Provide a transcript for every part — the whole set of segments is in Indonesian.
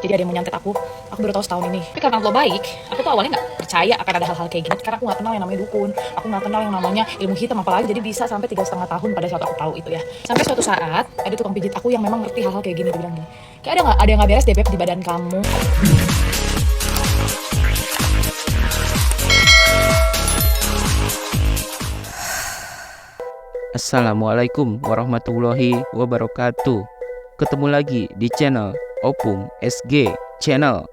Jadi ada yang mau nyantet aku baru tahu setahun ini. Tapi karena lo baik, aku tuh awalnya nggak percaya akan ada hal-hal kayak gini. Karena aku nggak kenal yang namanya dukun, aku nggak kenal yang namanya ilmu hitam apalagi. Jadi bisa sampai 3,5 tahun pada saat aku tahu itu ya. Sampai suatu saat ada tukang pijit aku yang memang ngerti hal-hal kayak gini. Dia bilang gini, kayak ada yang nggak beres deh Beb di badan kamu. Assalamualaikum warahmatullahi wabarakatuh. Ketemu lagi di channel Opung SG Channel.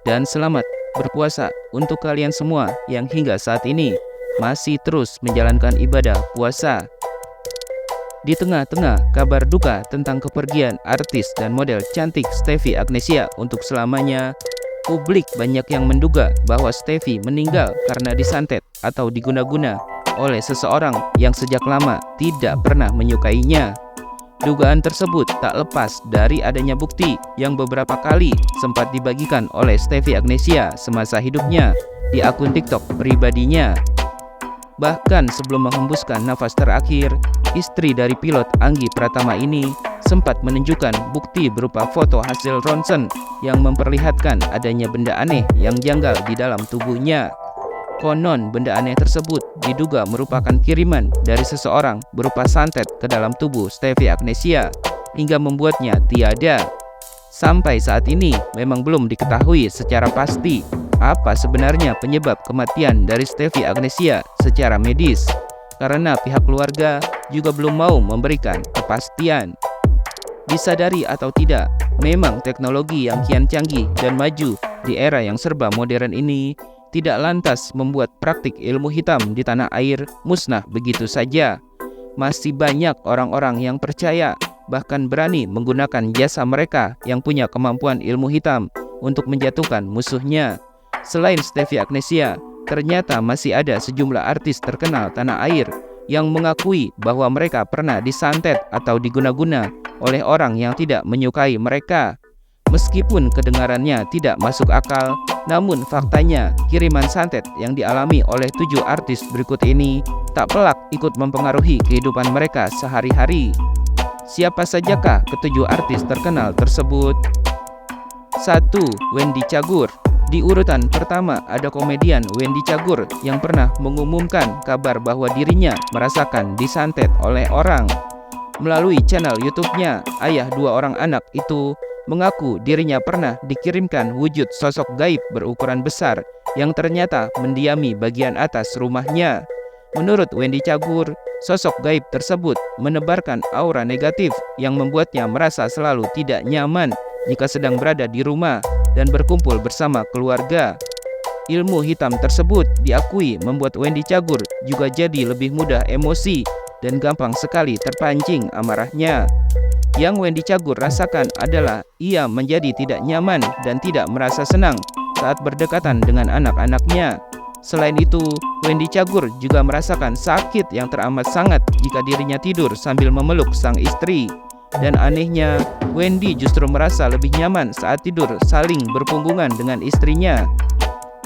Dan selamat berpuasa untuk kalian semua yang hingga saat ini masih terus menjalankan ibadah puasa. Di tengah-tengah kabar duka tentang kepergian artis dan model cantik Stefy Agnesia untuk selamanya, publik banyak yang menduga bahwa Stefy meninggal karena disantet atau diguna-guna oleh seseorang yang sejak lama tidak pernah menyukainya. Dugaan tersebut tak lepas dari adanya bukti yang beberapa kali sempat dibagikan oleh Stefy Agnesia semasa hidupnya di akun TikTok pribadinya. Bahkan sebelum menghembuskan nafas terakhir, istri dari pilot Anggi Pratama ini sempat menunjukkan bukti berupa foto hasil ronsen yang memperlihatkan adanya benda aneh yang janggal di dalam tubuhnya. Konon benda aneh tersebut diduga merupakan kiriman dari seseorang berupa santet ke dalam tubuh Stefy Agnesia hingga membuatnya tiada. Sampai saat ini memang belum diketahui secara pasti apa sebenarnya penyebab kematian dari Stefy Agnesia secara medis, karena pihak keluarga juga belum mau memberikan kepastian. Disadari atau tidak, memang teknologi yang kian canggih dan maju di era yang serba modern ini tidak lantas membuat praktik ilmu hitam di tanah air musnah begitu saja. Masih banyak orang-orang yang percaya, bahkan berani menggunakan jasa mereka yang punya kemampuan ilmu hitam untuk menjatuhkan musuhnya. Selain Stefy Agnesia, ternyata masih ada sejumlah artis terkenal tanah air yang mengakui bahwa mereka pernah disantet atau diguna-guna oleh orang yang tidak menyukai mereka. Meskipun kedengarannya tidak masuk akal, namun faktanya kiriman santet yang dialami oleh 7 artis berikut ini tak pelak ikut mempengaruhi kehidupan mereka sehari-hari. Siapa sajakah ketujuh artis terkenal tersebut? 1. Wendy Cagur. Di urutan pertama ada komedian Wendy Cagur yang pernah mengumumkan kabar bahwa dirinya merasakan disantet oleh orang. Melalui channel YouTube-nya, ayah 2 orang anak itu mengaku dirinya pernah dikirimkan wujud sosok gaib berukuran besar yang ternyata mendiami bagian atas rumahnya. Menurut Wendy Cagur, sosok gaib tersebut menebarkan aura negatif yang membuatnya merasa selalu tidak nyaman jika sedang berada di rumah dan berkumpul bersama keluarga. Ilmu hitam tersebut diakui membuat Wendy Cagur juga jadi lebih mudah emosi dan gampang sekali terpancing amarahnya. Yang Wendy Cagur rasakan adalah ia menjadi tidak nyaman dan tidak merasa senang saat berdekatan dengan anak-anaknya. Selain itu, Wendy Cagur juga merasakan sakit yang teramat sangat jika dirinya tidur sambil memeluk sang istri. Dan anehnya, Wendy justru merasa lebih nyaman saat tidur saling berpunggungan dengan istrinya.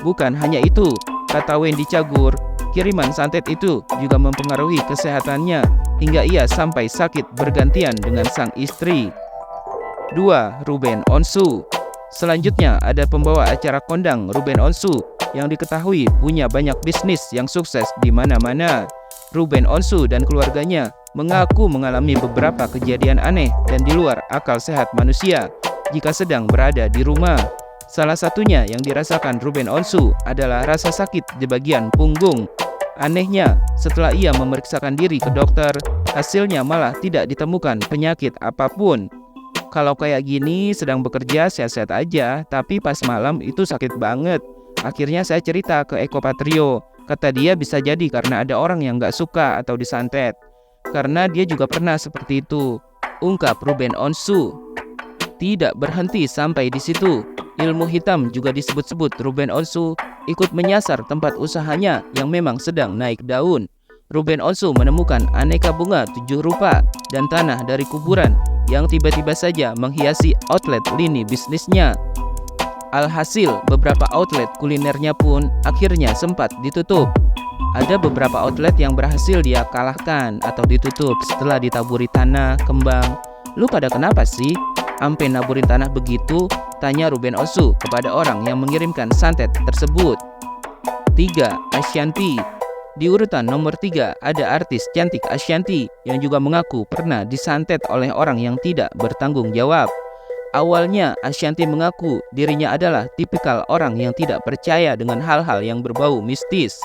Bukan hanya itu, kata Wendy Cagur, kiriman santet itu juga mempengaruhi kesehatannya hingga ia sampai sakit bergantian dengan sang istri. 2. Ruben Onsu. Selanjutnya ada pembawa acara kondang Ruben Onsu yang diketahui punya banyak bisnis yang sukses di mana-mana. Ruben Onsu dan keluarganya mengaku mengalami beberapa kejadian aneh dan di luar akal sehat manusia jika sedang berada di rumah. Salah satunya yang dirasakan Ruben Onsu adalah rasa sakit di bagian punggung. Anehnya, setelah ia memeriksakan diri ke dokter, hasilnya malah tidak ditemukan penyakit apapun. Kalau kayak gini sedang bekerja sehat-sehat aja, tapi pas malam itu sakit banget. Akhirnya saya cerita ke Eko Patrio, kata dia bisa jadi karena ada orang yang gak suka atau disantet. Karena dia juga pernah seperti itu, ungkap Ruben Onsu. Tidak berhenti sampai di situ, ilmu hitam juga disebut-sebut Ruben Onsu ikut menyasar tempat usahanya yang memang sedang naik daun. Ruben Onsu menemukan aneka bunga 7 rupa dan tanah dari kuburan yang tiba-tiba saja menghiasi outlet lini bisnisnya. Alhasil, beberapa outlet kulinernya pun akhirnya sempat ditutup. Ada beberapa outlet yang berhasil dia kalahkan atau ditutup setelah ditaburi tanah, kembang. Lu pada kenapa sih? Ampe naburin tanah begitu, Tanya Ruben Osu kepada orang yang mengirimkan santet tersebut. 3. Ashanti. Di urutan nomor 3 ada artis cantik Ashanti yang juga mengaku pernah disantet oleh orang yang tidak bertanggung jawab. Awalnya Ashanti mengaku dirinya adalah tipikal orang yang tidak percaya dengan hal-hal yang berbau mistis.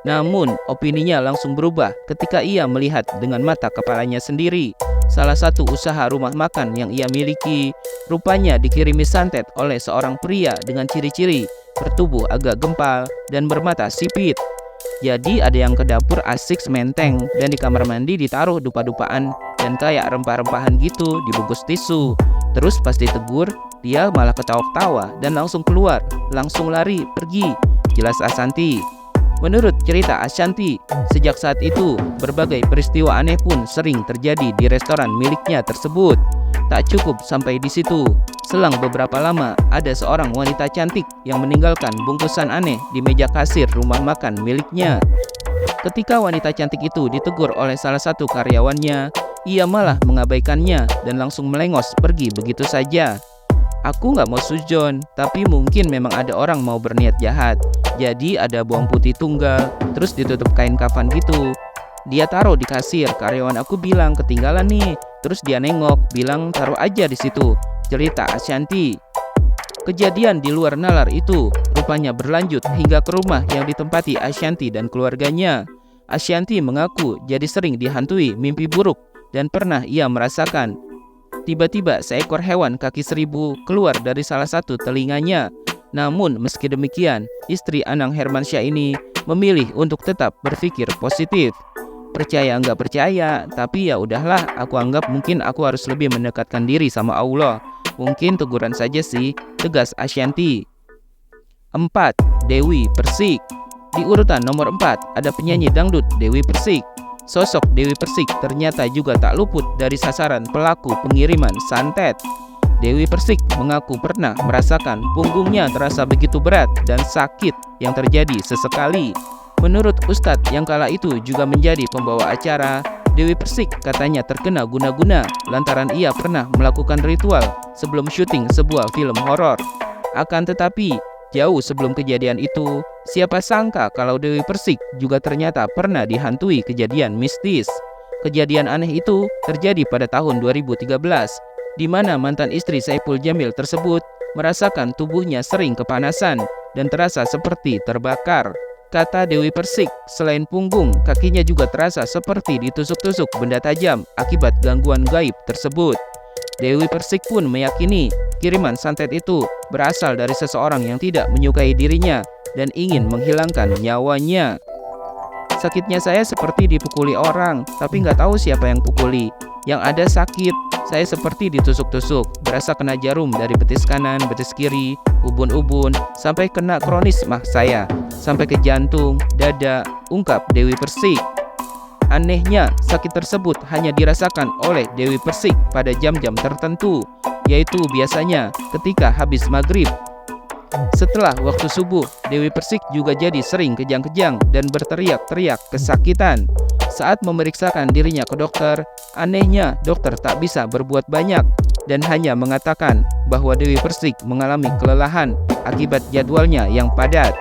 Namun opininya langsung berubah ketika ia melihat dengan mata kepalanya sendiri salah satu usaha rumah makan yang ia miliki rupanya dikirimi santet oleh seorang pria dengan ciri-ciri bertubuh agak gempal dan bermata sipit. Jadi ada yang ke dapur asik sementeng dan di kamar mandi ditaruh dupa-dupaan dan kayak rempah-rempahan gitu dibungkus tisu. Terus pas ditegur, dia malah ketawa-ketawa dan langsung keluar, langsung lari, pergi. Jelas Ashanti. Menurut cerita Ashanti, sejak saat itu berbagai peristiwa aneh pun sering terjadi di restoran miliknya tersebut. Tak cukup sampai di situ. Selang beberapa lama, ada seorang wanita cantik yang meninggalkan bungkusan aneh di meja kasir rumah makan miliknya. Ketika wanita cantik itu ditegur oleh salah satu karyawannya, ia malah mengabaikannya dan langsung melengos pergi begitu saja. Aku nggak mau sujon, tapi mungkin memang ada orang mau berniat jahat. Jadi ada bawang putih tunggal, terus ditutup kain kafan gitu. Dia taruh di kasir, karyawan aku bilang ketinggalan nih. Terus dia nengok, bilang taruh aja di situ. Cerita Ashanti. Kejadian di luar nalar itu rupanya berlanjut hingga ke rumah yang ditempati Ashanti dan keluarganya. Ashanti mengaku jadi sering dihantui mimpi buruk dan pernah ia merasakan tiba-tiba seekor hewan kaki 1000 keluar dari salah satu telinganya. Namun meski demikian, istri Anang Hermansyah ini memilih untuk tetap berpikir positif. Percaya nggak percaya, tapi ya udahlah, aku anggap mungkin aku harus lebih mendekatkan diri sama Allah. Mungkin teguran saja sih, tegas Ashanti. 4. Dewi Persik. Di urutan nomor 4 ada penyanyi dangdut Dewi Persik. Sosok Dewi Persik ternyata juga tak luput dari sasaran pelaku pengiriman santet. Dewi Persik mengaku pernah merasakan punggungnya terasa begitu berat dan sakit yang terjadi sesekali. Menurut Ustadz yang kala itu juga menjadi pembawa acara, Dewi Persik katanya terkena guna-guna lantaran ia pernah melakukan ritual sebelum syuting sebuah film horor. Akan tetapi, jauh sebelum kejadian itu, siapa sangka kalau Dewi Persik juga ternyata pernah dihantui kejadian mistis. Kejadian aneh itu terjadi pada tahun 2013, di mana mantan istri Saipul Jamil tersebut merasakan tubuhnya sering kepanasan dan terasa seperti terbakar. Kata Dewi Persik, selain punggung, kakinya juga terasa seperti ditusuk-tusuk benda tajam akibat gangguan gaib tersebut. Dewi Persik pun meyakini kiriman santet itu berasal dari seseorang yang tidak menyukai dirinya dan ingin menghilangkan nyawanya. Sakitnya saya seperti dipukuli orang, tapi nggak tahu siapa yang pukuli. Yang ada sakit, saya seperti ditusuk-tusuk, berasa kena jarum dari betis kanan, betis kiri, ubun-ubun, sampai kena kronis mah saya, sampai ke jantung, dada, ungkap Dewi Persik. Anehnya, sakit tersebut hanya dirasakan oleh Dewi Persik pada jam-jam tertentu, yaitu biasanya ketika habis maghrib. Setelah waktu subuh, Dewi Persik juga jadi sering kejang-kejang dan berteriak-teriak kesakitan. Saat memeriksakan dirinya ke dokter, anehnya dokter tak bisa berbuat banyak dan hanya mengatakan bahwa Dewi Persik mengalami kelelahan akibat jadwalnya yang padat.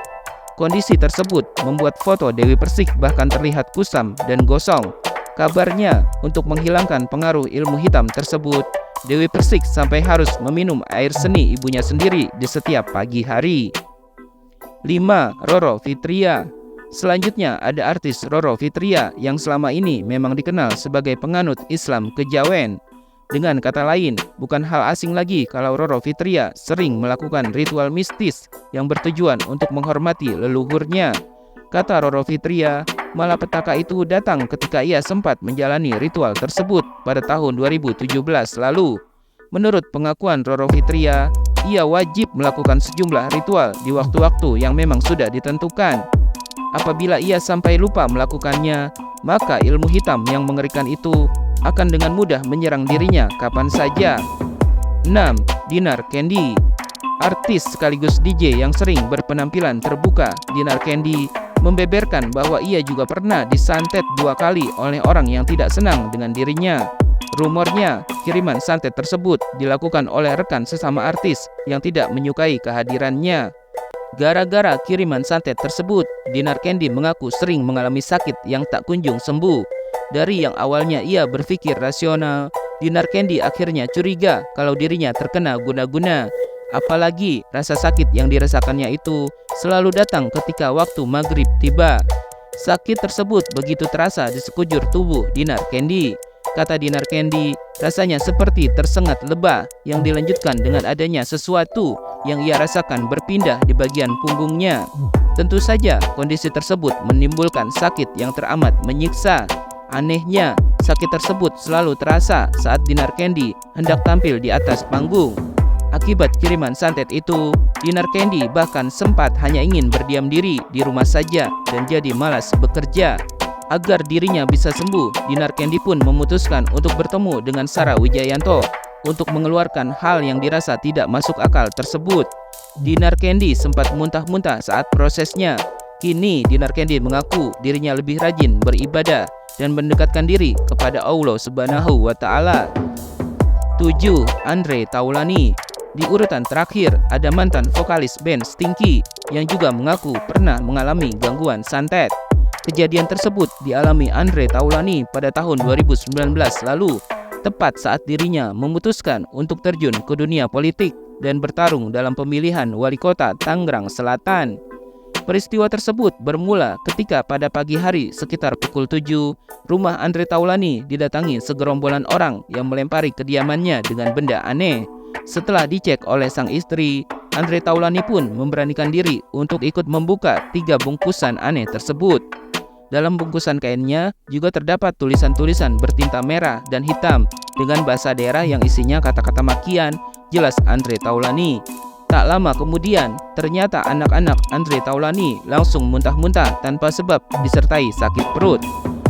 Kondisi tersebut membuat foto Dewi Persik bahkan terlihat kusam dan gosong. Kabarnya, untuk menghilangkan pengaruh ilmu hitam tersebut, Dewi Persik sampai harus meminum air seni ibunya sendiri di setiap pagi hari. 5. Roro Fitria. Selanjutnya ada artis Roro Fitria yang selama ini memang dikenal sebagai penganut Islam kejawen. Dengan kata lain, bukan hal asing lagi kalau Roro Fitria sering melakukan ritual mistis yang bertujuan untuk menghormati leluhurnya. Kata Roro Fitria, malapetaka itu datang ketika ia sempat menjalani ritual tersebut pada tahun 2017 lalu. Menurut pengakuan Roro Fitria, ia wajib melakukan sejumlah ritual di waktu-waktu yang memang sudah ditentukan. Apabila ia sampai lupa melakukannya, maka ilmu hitam yang mengerikan itu akan dengan mudah menyerang dirinya kapan saja. 6. Dinar Candy. Artis sekaligus DJ yang sering berpenampilan terbuka, Dinar Candy membeberkan bahwa ia juga pernah disantet 2 kali oleh orang yang tidak senang dengan dirinya. Rumornya, kiriman santet tersebut dilakukan oleh rekan sesama artis yang tidak menyukai kehadirannya. Gara-gara kiriman santet tersebut, Dinar Candy mengaku sering mengalami sakit yang tak kunjung sembuh. Dari yang awalnya ia berpikir rasional, Dinar Candy akhirnya curiga kalau dirinya terkena guna-guna. Apalagi rasa sakit yang dirasakannya itu selalu datang ketika waktu maghrib tiba. Sakit tersebut begitu terasa di sekujur tubuh Dinar Candy. Kata Dinar Candy, rasanya seperti tersengat lebah yang dilanjutkan dengan adanya sesuatu yang ia rasakan berpindah di bagian punggungnya. Tentu saja kondisi tersebut menimbulkan sakit yang teramat menyiksa. Anehnya, sakit tersebut selalu terasa saat Dinar Candy hendak tampil di atas panggung. Akibat kiriman santet itu, Dinar Candy bahkan sempat hanya ingin berdiam diri di rumah saja dan jadi malas bekerja. Agar dirinya bisa sembuh, Dinar Candy pun memutuskan untuk bertemu dengan Sarah Wijayanto untuk mengeluarkan hal yang dirasa tidak masuk akal tersebut. Dinar Candy sempat muntah-muntah saat prosesnya. Kini Dinar Candy mengaku dirinya lebih rajin beribadah dan mendekatkan diri kepada Allah Subhanahu wa Ta'ala. 7. Andre Taulany. Di urutan terakhir ada mantan vokalis band Stinky yang juga mengaku pernah mengalami gangguan santet. Kejadian tersebut dialami Andre Taulany pada tahun 2019 lalu, tepat saat dirinya memutuskan untuk terjun ke dunia politik dan bertarung dalam pemilihan wali kota Tangerang Selatan. Peristiwa tersebut bermula ketika pada pagi hari sekitar pukul 7, rumah Andre Taulany didatangi segerombolan orang yang melempari kediamannya dengan benda aneh. Setelah dicek oleh sang istri, Andre Taulany pun memberanikan diri untuk ikut membuka 3 bungkusan aneh tersebut. Dalam bungkusan kainnya juga terdapat tulisan-tulisan bertinta merah dan hitam dengan bahasa daerah yang isinya kata-kata makian, jelas Andre Taulany. Tak lama kemudian, ternyata anak-anak Andre Taulany langsung muntah-muntah tanpa sebab disertai sakit perut.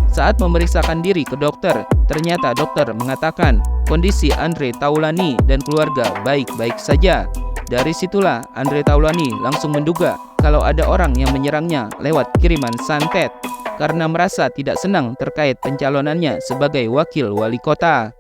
Saat memeriksakan diri ke dokter, ternyata dokter mengatakan kondisi Andre Taulany dan keluarga baik-baik saja. Dari situlah Andre Taulany langsung menduga kalau ada orang yang menyerangnya lewat kiriman santet karena merasa tidak senang terkait pencalonannya sebagai wakil wali kota.